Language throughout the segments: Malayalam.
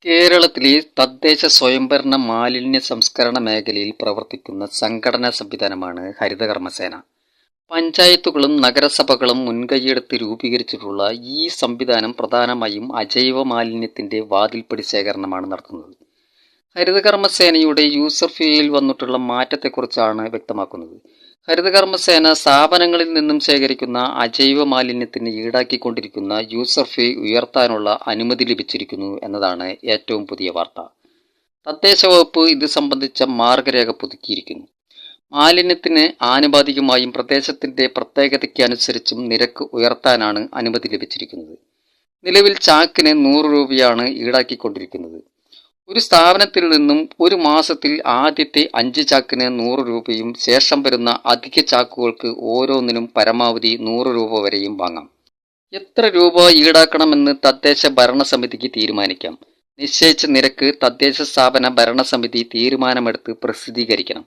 കേരളത്തിലെ തദ്ദേശ സ്വയംഭരണ മാലിന്യ സംസ്കരണ മേഖലയിൽ പ്രവർത്തിക്കുന്ന സംഘടനാ സംവിധാനമാണ് ഹരിതകർമ്മസേന. പഞ്ചായത്തുകളും നഗരസഭകളും മുൻകൈയെടുത്ത് രൂപീകരിച്ചിട്ടുള്ള ഈ സംവിധാനം പ്രധാനമായും അജൈവ മാലിന്യത്തിന്റെ വാതിൽപ്പടി ശേഖരണമാണ് നടത്തുന്നത്. ഹരിതകർമ്മസേനയുടെ യൂസർ ഫീയിൽ വന്നിട്ടുള്ള മാറ്റത്തെക്കുറിച്ചാണ് വ്യക്തമാക്കുന്നത്. ഹരിതകർമ്മസേന സ്ഥാപനങ്ങളിൽ നിന്നും ശേഖരിക്കുന്ന അജൈവ മാലിന്യത്തിന് ഈടാക്കിക്കൊണ്ടിരിക്കുന്ന യൂസർ ഫീ ഉയർത്താനുള്ള അനുമതി ലഭിച്ചിരിക്കുന്നു എന്നതാണ് ഏറ്റവും പുതിയ വാർത്ത. തദ്ദേശ വകുപ്പ് ഇത് സംബന്ധിച്ച മാർഗരേഖ പുതുക്കിയിരിക്കുന്നു. മാലിന്യത്തിന് ആനുപാതികമായും പ്രദേശത്തിന്റെ പ്രത്യേകതയ്ക്ക് അനുസരിച്ചും നിരക്ക് ഉയർത്താനാണ് അനുമതി ലഭിച്ചിരിക്കുന്നത്. നിലവിൽ ചാക്കിന് 100 രൂപയാണ് ഈടാക്കിക്കൊണ്ടിരിക്കുന്നത്. ഒരു സ്ഥാപനത്തിൽ നിന്നും ഒരു മാസത്തിൽ ആദ്യത്തെ 5 ചാക്കിന് 100 രൂപയും ശേഷം വരുന്ന അധിക ചാക്കുകൾക്ക് ഓരോന്നിനും പരമാവധി 100 രൂപ വരെയും വാങ്ങാം. എത്ര രൂപ ഈടാക്കണമെന്ന് തദ്ദേശ ഭരണസമിതിക്ക് തീരുമാനിക്കാം. നിശ്ചയിച്ച നിരക്ക് തദ്ദേശ സ്ഥാപന ഭരണസമിതി തീരുമാനമെടുത്ത് പ്രസിദ്ധീകരിക്കണം.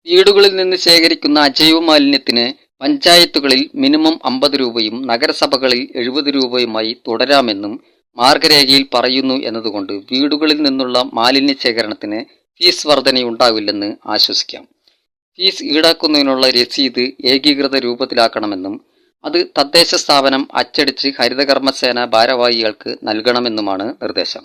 വീടുകളിൽ നിന്ന് ശേഖരിക്കുന്ന അജൈവ മാലിന്യത്തിന് പഞ്ചായത്തുകളിൽ മിനിമം 50 രൂപയും നഗരസഭകളിൽ 70 രൂപയുമായി തുടരാമെന്നും മാർഗരേഖയിൽ പറയുന്നു എന്നതുകൊണ്ട് വീടുകളിൽ നിന്നുള്ള മാലിന്യ ശേഖരണത്തിന് ഫീസ് വർധനയുണ്ടാവില്ലെന്ന് ആശ്വസിക്കാം. ഫീസ് ഈടാക്കുന്നതിനുള്ള രസീത് ഏകീകൃത രൂപത്തിലാക്കണമെന്നും അത് തദ്ദേശ സ്ഥാപനം അച്ചടിച്ച് ഹരിതകർമ്മസേന ഭാരവാഹികൾക്ക് നൽകണമെന്നുമാണ് നിർദ്ദേശം.